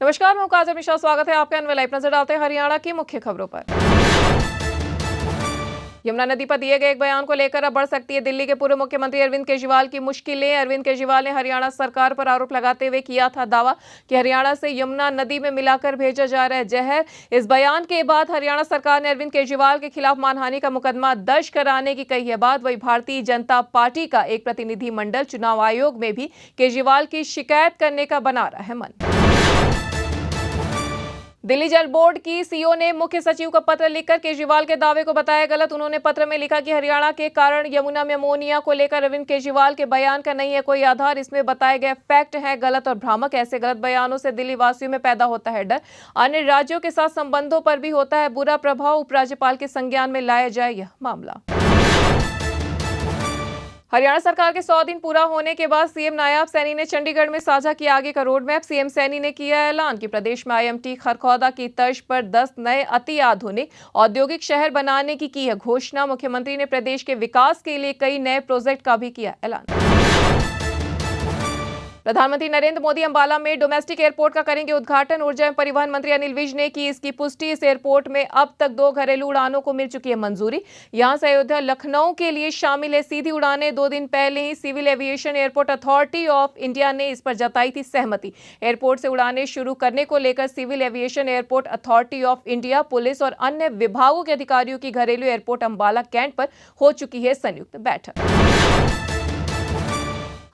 नमस्कार, मैं काजल मिश्रा। स्वागत है आपका एनवे लाइव। नजर डालते हैं हरियाणा की मुख्य खबरों पर। यमुना नदी पर दिए गए एक बयान को लेकर अब बढ़ सकती है दिल्ली के पूर्व मुख्यमंत्री अरविंद केजरीवाल की मुश्किलें। अरविंद केजरीवाल ने हरियाणा सरकार पर आरोप लगाते हुए किया था दावा कि हरियाणा से यमुना नदी में मिलाकर भेजा जा रहा है जहर। इस बयान के बाद हरियाणा सरकार ने अरविंद केजरीवाल के खिलाफ मानहानि का मुकदमा दर्ज कराने की कही है बात। वही भारतीय जनता पार्टी का एक प्रतिनिधिमंडल चुनाव आयोग में भी केजरीवाल की शिकायत करने का बना रहा है मन। दिल्ली जल बोर्ड की सीईओ ने मुख्य सचिव को पत्र लिखकर केजरीवाल के दावे को बताया गलत। उन्होंने पत्र में लिखा कि हरियाणा के कारण यमुना में अमोनिया को लेकर अरविंद केजरीवाल के बयान का नहीं है कोई आधार। इसमें बताए गए फैक्ट हैं गलत और भ्रामक। ऐसे गलत बयानों से दिल्ली वासियों में पैदा होता है डर, अन्य राज्यों के साथ संबंधों पर भी होता है बुरा प्रभाव। उपराज्यपाल के संज्ञान में लाया जाए यह मामला। हरियाणा सरकार के 100 दिन पूरा होने के बाद सीएम नायब सैनी ने चंडीगढ़ में साझा किया आगे का रोड मैप। सीएम सैनी ने किया ऐलान कि प्रदेश में आईएमटी खरखौदा की तर्ज पर 10 नए अति आधुनिक औद्योगिक शहर बनाने की है घोषणा। मुख्यमंत्री ने प्रदेश के विकास के लिए कई नए प्रोजेक्ट का भी किया ऐलान। प्रधानमंत्री नरेंद्र मोदी अंबाला में डोमेस्टिक एयरपोर्ट का करेंगे उद्घाटन। ऊर्जा एवं परिवहन मंत्री अनिल विज ने की इसकी पुष्टि। इस एयरपोर्ट में अब तक 2 घरेलू उड़ानों को मिल चुकी है मंजूरी। यहां से अयोध्या लखनऊ के लिए शामिल है सीधी उड़ानें। 2 दिन पहले ही civil aviation airport authority of India ने इस पर जताई थी सहमति। एयरपोर्ट से उड़ानें शुरू करने को लेकर civil aviation airport authority of India, police और अन्य विभागों के अधिकारियों की घरेलू एयरपोर्ट अंबाला कैंट पर हो चुकी है संयुक्त बैठक।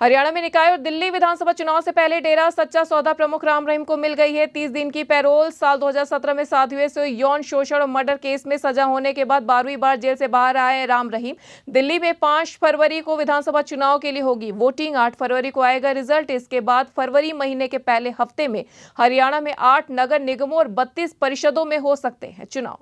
हरियाणा में निकाय और दिल्ली विधानसभा चुनाव से पहले डेरा सच्चा सौदा प्रमुख राम रहीम को मिल गई है 30 दिन की पैरोल। साल 2017 में साधुए से यौन शोषण और मर्डर केस में सजा होने के बाद 12वीं बार जेल से बाहर आए राम रहीम। दिल्ली में 5 फरवरी को विधानसभा चुनाव के लिए होगी वोटिंग। 8 फरवरी को आएगा रिजल्ट। इसके बाद फरवरी महीने के पहले हफ्ते में हरियाणा में 8 नगर निगमों और 32 परिषदों में हो सकते हैं चुनाव।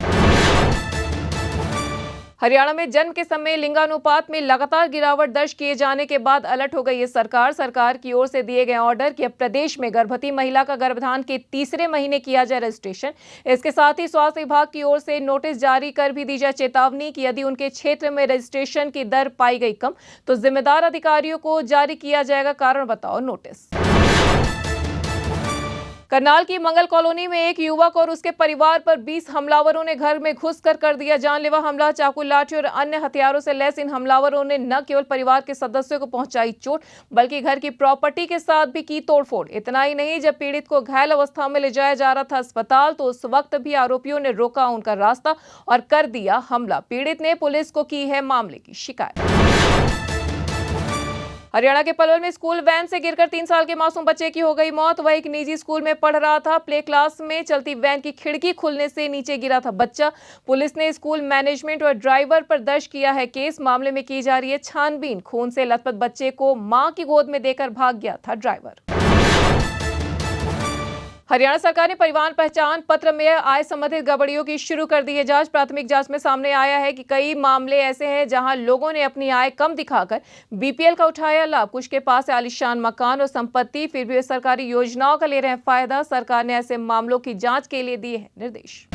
हरियाणा में जन्म के समय लिंगानुपात में लगातार गिरावट दर्ज किए जाने के बाद अलर्ट हो गई है सरकार की ओर से दिए गए ऑर्डर कि अब प्रदेश में गर्भवती महिला का गर्भाधान के तीसरे महीने किया जाए रजिस्ट्रेशन। इसके साथ ही स्वास्थ्य विभाग की ओर से नोटिस जारी कर भी दी जाए चेतावनी कि यदि उनके क्षेत्र में रजिस्ट्रेशन की दर पाई गई कम तो जिम्मेदार अधिकारियों को जारी किया जाएगा कारण बताओ नोटिस। करनाल की मंगल कॉलोनी में एक युवक और उसके परिवार पर 20 हमलावरों ने घर में घुसकर कर दिया जानलेवा हमला। चाकू, लाठी और अन्य हथियारों से लैस इन हमलावरों ने न केवल परिवार के सदस्यों को पहुंचाई चोट बल्कि घर की प्रॉपर्टी के साथ भी की तोड़फोड़। इतना ही नहीं, जब पीड़ित को घायल अवस्था में ले जाया जा रहा था अस्पताल तो उस वक्त भी आरोपियों ने रोका उनका रास्ता और कर दिया हमला। पीड़ित ने पुलिस को की है मामले की शिकायत। हरियाणा के पलवल में स्कूल वैन से गिरकर 3 साल के मासूम बच्चे की हो गई मौत। वह एक निजी स्कूल में पढ़ रहा था। प्ले क्लास में चलती वैन की खिड़की खुलने से नीचे गिरा था बच्चा। पुलिस ने स्कूल मैनेजमेंट और ड्राइवर पर दर्ज किया है केस। मामले में की जा रही है छानबीन। खून से लथपथ बच्चे को मां की गोद में देकर भाग गया था ड्राइवर। हरियाणा सरकार ने परिवहन पहचान पत्र में आय संबंधित गड़बड़ियों की शुरू कर दी है जांच। प्राथमिक जांच में सामने आया है कि कई मामले ऐसे हैं जहां लोगों ने अपनी आय कम दिखाकर बीपीएल का उठाया लाभ। कुछ के पास है आलीशान मकान और संपत्ति, फिर भी वे सरकारी योजनाओं का ले रहे हैं फायदा। सरकार ने ऐसे मामलों की जांच के लिए दिए हैं निर्देश।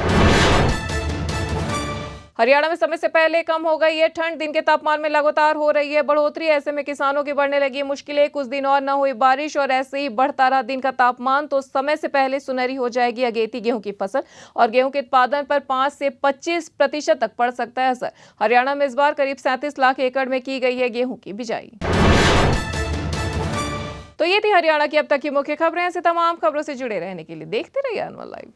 हरियाणा में समय से पहले कम हो गई है ठंड। दिन के तापमान में लगातार हो रही है बढ़ोतरी। ऐसे में किसानों की बढ़ने लगी मुश्किलें। कुछ दिन और न हुई बारिश और ऐसे ही बढ़ता रहा दिन का तापमान तो समय से पहले सुनहरी हो जाएगी अगेती गेहूं की फसल और गेहूं के उत्पादन पर 5 से 25% तक पड़ सकता है असर। हरियाणा में इस बार करीब 37 लाख एकड़ में की गई है गेहूं की बिजाई। तो ये थी हरियाणा की अब तक की मुख्य खबरें। ऐसे तमाम खबरों से जुड़े रहने के लिए देखते रहिए एनवन लाइव।